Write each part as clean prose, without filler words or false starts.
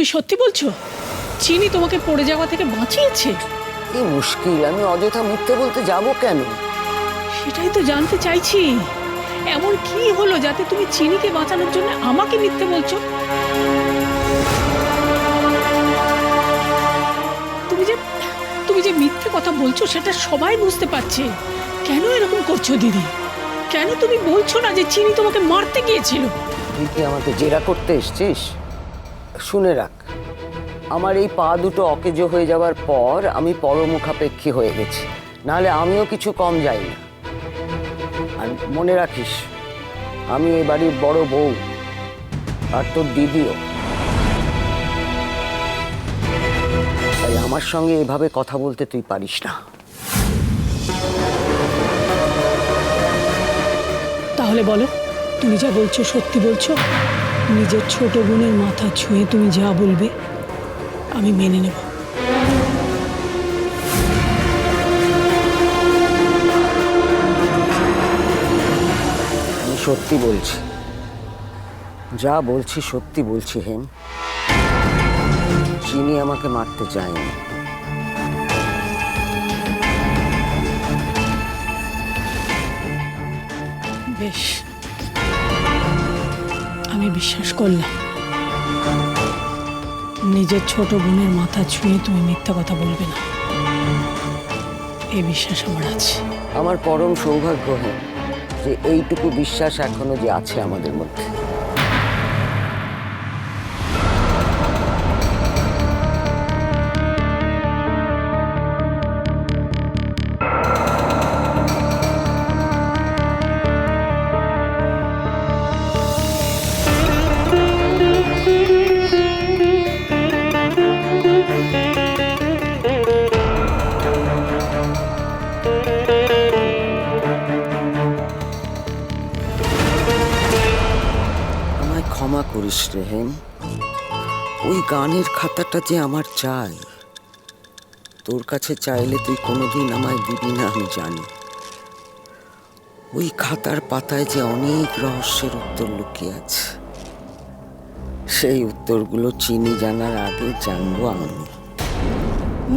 তুমি সত্যি বলছো চিনি তোমাকে পড়ে যাওয়া থেকে বাঁচিয়েছে? কি মুশকিল, আমি অযথা মিথ্যে বলতে যাব কেন? সেটাই তো জানতে চাইছি। এমন কি হলো যাতে তুমি চিনিকে বাঁচানোর জন্য আমাকে মিথ্যে বলছো? তুমি যে মিথ্যে কথা বলছো সেটা সবাই বুঝতে পারছে। কেন এরকম করছো দিদি? কেন তুমি বলছো না যে চিনি তোমাকে মারতে গিয়েছিল? তুই কি আমাকে জেরা করতে এসছিস? শুনে রাখ, আমার এই পা দুটো অকেজো হয়ে যাওয়ার পর আমি পরমুখাপেক্ষী হয়ে গেছি, নাহলে আমিও কিছু কম যাই না। আর মনে রাখিস, আমি এই বাড়ির বড় বউ, আর তোর দিদিও। তাই আমার সঙ্গে এভাবে কথা বলতে তুই পারিস না। তাহলে বলো, তুমি যা বলছো সত্যি বলছো? নিজের ছোট বোনের মাথা ছুঁয়ে তুমি যা বলবে আমি মেনে নেব। আমি সত্যি বলছি, যা বলছি সত্যি বলছি হেম। চিনি আমাকে মারতে চায়নি। বেশ, আমি বিশ্বাস করলাম। নিজের ছোট বোনের মাথা ছুঁয়ে তুমি মিথ্যা কথা বলবে না, এই বিশ্বাস আমার আছে। আমার পরম সৌভাগ্য হেম যে এইটুকু বিশ্বাস এখনো যে আছে আমাদের মধ্যে। ক্ষমা করিস রে হেম, ওই গানের খাতাটা যে আমার চাই, তোর কাছে চাইলে তুই কোনোদিন আমায় দিবি না আমি জানি। ওই খাতার পাতায় যে অনেক রহস্যের উত্তর লুকিয়ে আছে, সেই উত্তরগুলো চিনি জানার আগে জানবো আমি।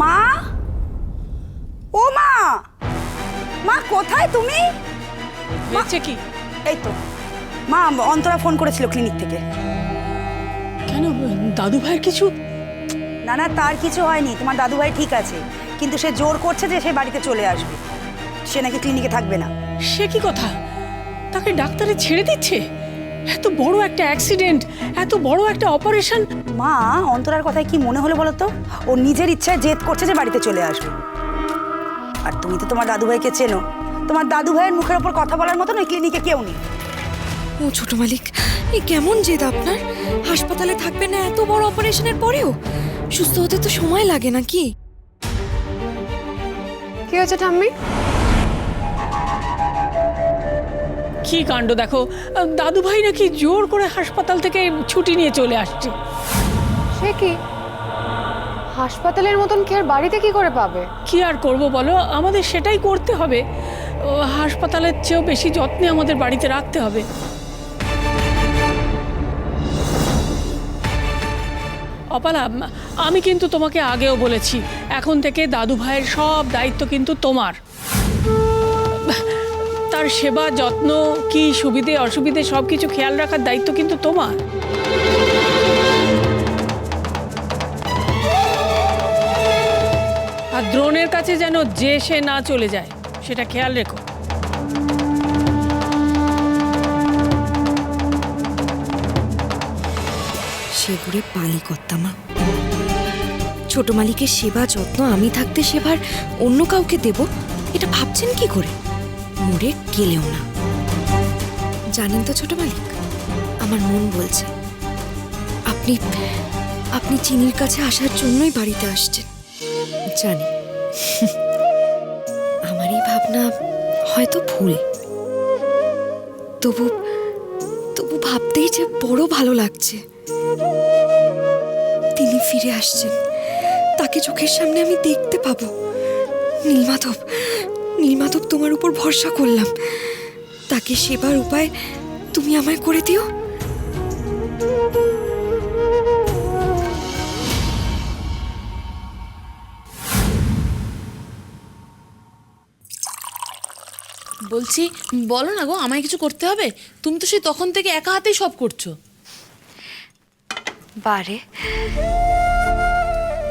মা, ও মা, মা কোথায় তুমি? হয়েছে কি? এই তো মা, অন্তরা ফোন করেছিল ক্লিনিক থেকে। কেন, দাদু ভাইয়ের কিছু? না না, তার কিছু হয়নি, তোমার দাদু ভাই ঠিক আছে, কিন্তু সে জোর করছে যে সে বাড়িতে চলে আসবে, সে নাকি ক্লিনিকে থাকবে না। সে কি কথা? তাকে ডাক্তারে ছেড়ে দিচ্ছে? এত বড় একটা অ্যাক্সিডেন্ট, এত বড় একটা অপারেশন। মা, অন্তরার কথায় কি মনে হলো বলো তো? ও নিজের ইচ্ছায় জেদ করছে যে বাড়িতে চলে আসবে। আর তুমি তো তোমার দাদু ভাইকে চেনো, তোমার দাদু ভাইয়ের মুখের ওপর কথা বলার মতন ওই ক্লিনিকে কেউ নেই। ও ছোট মালিক, এ কেমন জেদ আপনার? হাসপাতালে থাকবে না এত বড় অপারেশনের পরেও? সুস্থ হতে তো সময় লাগে নাকি? কি হয়েছে ঠাম্মি? কি কাণ্ড দেখো, দাদু ভাই নাকি জোর করে হাসপাতাল থেকে ছুটি নিয়ে চলে আসছে। সে কি, হাসপাতালের মতন কি আর বাড়িতে কি করে পাবে? কি আর করব বলো, আমাদের সেটাই করতে হবে। হাসপাতালের চেয়েও বেশি যত্নে আমাদের বাড়িতে রাখতে হবে। অপালা, আমি কিন্তু তোমাকে আগেও বলেছি, এখন থেকে দাদু ভাইয়ের সব দায়িত্ব কিন্তু তোমার। তার সেবা যত্ন, কি সুবিধে অসুবিধে সবকিছু খেয়াল রাখার দায়িত্ব কিন্তু তোমার। আর দ্রোণের কাছে যেন যে সে না চলে যায়, সেটা খেয়াল রেখো। সেগুড়ে পালি কর্তামা, ছোট মালিকের সেবা যত্ন আমি থাকতে সেবার অন্য কাউকে দেব, এটা ভাবছেন কি করে? মরে গেলেও না। জানেন তো ছোট মালিক, আমার মন বলছে আপনি আপনি চিনির কাছে আসার জন্যই বাড়িতে আসছেন। জানি আমার এই ভাবনা হয়তো ভুল, তবু তবু ভাবতেই যে বড় ভালো লাগছে। তিনি ফিরে আসছেন, তাকে চোখের সামনে আমি দেখতে পাবো। নীলমাধব, নীলমাধব, তোমার উপর ভরসা করলাম, তাকে সেবার উপায় তুমি আমায় করে দিও। বলছি বলো না গো, আমায় কিছু করতে হবে? তুমি তো সেই তখন থেকে একা হাতেই সব করছো। বারে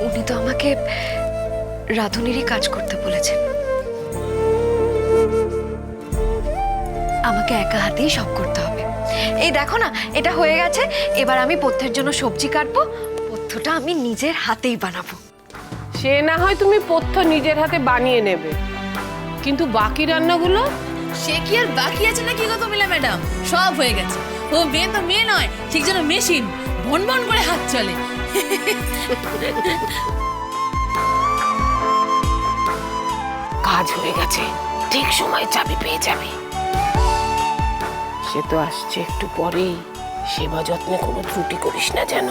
উনি তো আমাকে রাঁধুনিরই কাজ করতে বলেছেন। আমাকে একা হাতেই সব করতে হবে। এই দেখো না, এটা হয়ে গেছে। এবার আমি পথ্যের জন্য সবজি কাটবো। পথ্যটা আমি নিজের হাতেই বানাবো। সে না হয় তুমি পথ্য নিজের হাতে বানিয়ে নেবে, কিন্তু বাকি রান্নাগুলো সে কি আর বাকি আছে নাকি গো তমিলা ম্যাডাম? সব হয়ে গেছে। ও মেয়ে তো মেয়ে নয়, ঠিক যেন মেশিন, ভন ভন করে হাত চলে। কাজ হয়ে গেছে, ঠিক সময় চাবি পেয়ে যাবে। সে তো আসছে একটু পরেই, সেবা যত্নে কোনো ত্রুটি করিস না যেন।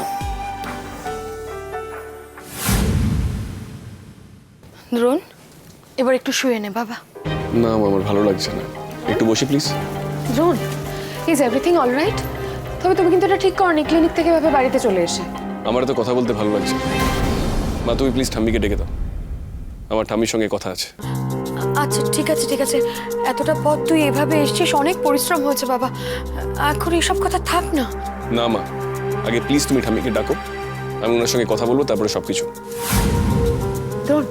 দ্রোণ, এবার একটু শুয়ে নে বাবা। না আমার ভালো লাগছে না, একটু বসি please. Drona, is everything all right? তবে তুমি কিন্তু এটা ঠিক করনি, ক্লিনিক থেকে এভাবে বাড়িতে চলে এসে। আমার তো কথা বলতে ভালো লাগছে। মা তুমি প্লিজ ঠাম্মিকে ডেকে দাও, আমার ঠাম্মির সঙ্গে কথা আছে। আচ্ছা ঠিক আছে ঠিক আছে, এতটা পথ তুই এভাবে এসছিস, অনেক পরিশ্রম হয়েছে বাবা। এখন এইসব কথা থাক না। না মা, আগে প্লিজ তুমি ঠাম্মিকে ডাকো, আমি ওনার সঙ্গে কথা বলবো, তারপরে সবকিছু। দ্রোণ,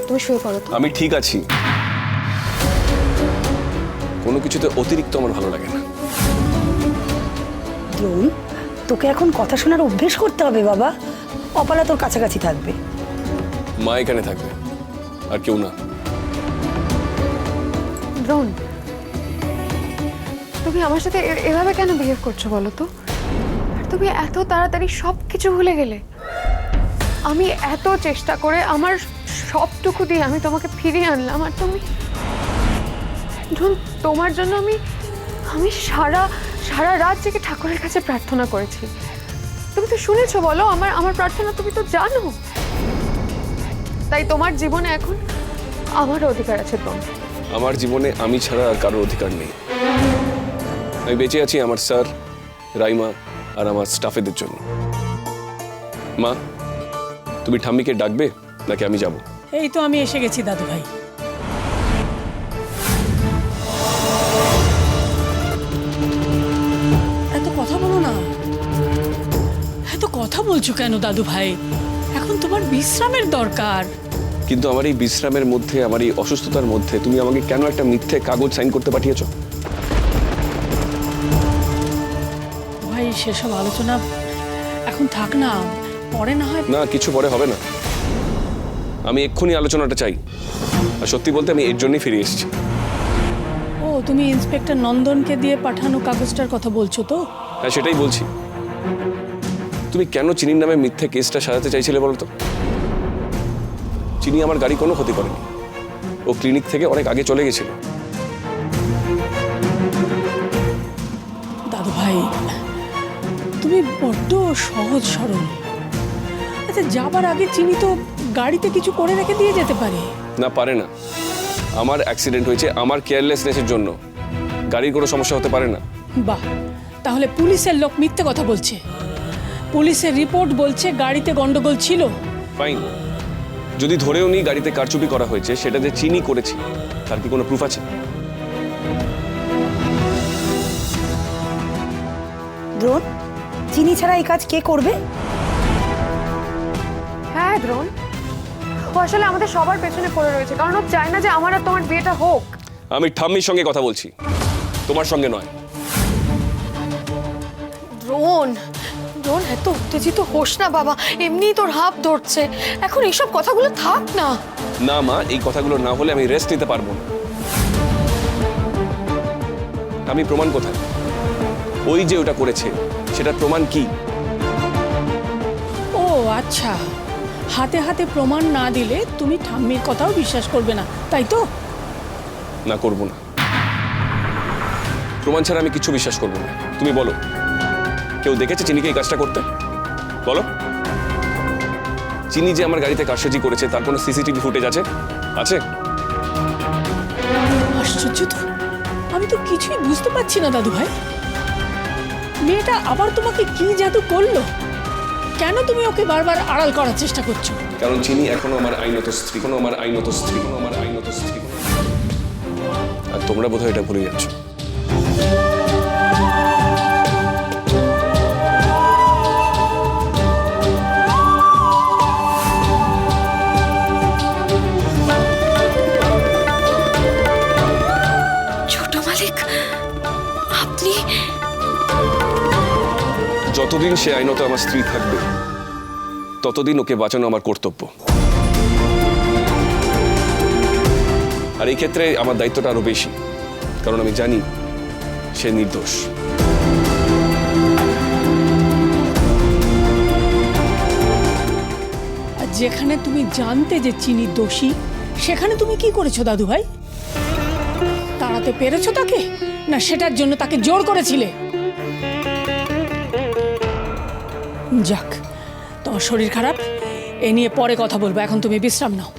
তুমি শুয়ে পড়ো তো। আমি ঠিক আছি, কোনো কিছুতে অতিরিক্ত আমার ভালো লাগে না। দ্রোণ, তোকে এখন কথা শোনার অভ্যেস করতে হবে বাবা। অপালা তোর কাছাকাছি থাকবে। মা এখানে থাকবে, আর কেউ না। দ্রোণ, তুমি আমার সাথে এভাবে কেন বিহেভ করছো বলো তো? আর তুমি এত তাড়াতাড়ি সব কিছু ভুলে গেলে। আমি এত চেষ্টা করে আমার সবটুকু দিয়ে আমি তোমাকে ফিরিয়ে আনলাম, আর তুমি দ্রোণ, তোমার জন্য আমি সারা সারা রাত জেগে ঠাকুরের কাছে প্রার্থনা করেছি। তুমি তো শুনেছো, বলো আমার প্রার্থনা তুমি তো জানো। তাই তোমার জীবনে এখন আমার অধিকার আছে দ্রোণ। আমার জীবনে আমি ছাড়া আর কারোর অধিকার নেই। আমি বেঁচে আছি আমার স্যার, রাইমা আর আমার স্টাফেদের জন্য। মা তুমি ঠাম্মিকে ডাকবে নাকি আমি যাব? এই তো আমি এসে গেছি দাদু ভাই। এত কথা বলো না, এত কথা বলছো কেন দাদু ভাই? এখন তোমার বিশ্রামের দরকার। কিন্তু আমার এই বিশ্রামের মধ্যে, আমার এই অসুস্থতার মধ্যে তুমি আমাকে কেন একটা মিথ্যে কাগজ সাইন করতে পাঠিয়েছো? ভাই সেসব আলোচনা এখন থাক না, পরে না হয়। না কিছু পরে হবে না, আমি এক্ষুনি আলোচনাটা চাই। আর সত্যি বলতে আমি এর জন্যই ফিরে এসেছি। ও তুমি ইন্সপেক্টর নন্দনকে দিয়ে পাঠানো কাগজটার কথা বলছো তো? হ্যাঁ সেটাই বলছি। তুমি কেন চিনির নামে মিথ্যে কেসটা সাজাতে চাইছিলে বলো তো? চিনি আমার গাড়ি কোনো ক্ষতি করেনি, ও ক্লিনিক থেকে অনেক আগে চলে গেছিল। দাদু ভাই তুমি বড্ড সহজ সরল। আচ্ছা যাবার আগে চিনি তো গাড়িতে কিছু করে রেখে দিয়ে যেতে পারে। না পারে না, আমার অ্যাক্সিডেন্ট হয়েছে আমার কেয়ারলেসনেসের জন্য, গাড়ির কোনো সমস্যা হতে পারে না। বাহ, তাহলে পুলিশের লোক মিথ্যে কথা বলছে। পুলিশের রিপোর্ট বলছে গাড়িতে গন্ডগোল ছিল। ফাইন, যদি ধরেও নি গাড়িতে কারচুপি করা হয়েছে, সেটা যে চিনি করেছি তার কি কোনো প্রুফ আছে? দ্রোণ, চিনি ছাড়া এই কাজ কে করবে? হ্যাঁ দ্রোণ, ও আসলে আমাদের সবার পেছনে পড়ে রয়েছে, কারণ ও চায় না যে আমার আর তোমার বিয়েটা হোক। আমি ঠাম্মির সঙ্গে কথা বলছি, তোমার সঙ্গে নয়। দ্রোণ, দ্রোণ এত উত্তেজিত হোস না বাবা, এমনিই তোর হাত ধরছে। এখন এইসব কথাগুলো থাক না। না মা, এই কথাগুলো না হলে আমি রেস্ট নিতে পারবো না। আমি প্রমাণ কোথায়? ওই যে ওটা করেছে সেটার প্রমাণ কি? ও আচ্ছা, হাতে হাতে প্রমাণ না দিলে তুমি ঠাম্মির কথাও বিশ্বাস করবে না, তাই তো? না করবো না, প্রমাণ ছাড়া আমি কিছু বিশ্বাস করবো না। তুমি বলো, কেউ দেখেছে চিনিকে এই কাজটা করতে? বলো। চিনি যে আমার গাড়িতে কারসাজি করেছে তার কোনো সিসিটিভি ফুটেজ আছে? আছে? আশ্চর্য তো, আমি তো কিছুই বুঝতে পারছি না দাদু ভাই। মেয়েটা আবার তোমাকে কি জাদু করলো? কেন তুমি ওকে বারবার আড়াল করার চেষ্টা করছো? কারণ চিনি এখনো আমার আইনত স্ত্রী, কোনো আমার আইনত স্ত্রী, কোনো আমার আইনত স্ত্রী। আর তোমরা বোধহয় এটা ভুলে যাচ্ছ। ছোট মালিক, আপনি? যতদিন সে আইনত আমার স্ত্রী থাকবে ততদিন ওকে বাঁচানো আমার কর্তব্য। আর এই ক্ষেত্রে আমার দায়িত্বটা আরো বেশি, কারণ আমি জানি সে নির্দোষ। আর যেখানে তুমি জানতে যে চিনি দোষী, সেখানে তুমি কি করেছো দাদু ভাই? তাড়াতে পেরেছো তাকে, না সেটার জন্য তাকে জোর করেছিলে? যাক, তোমার শরীর খারাপ, এ নিয়ে পরে কথা বলবো, এখন তুমি বিশ্রাম নাও।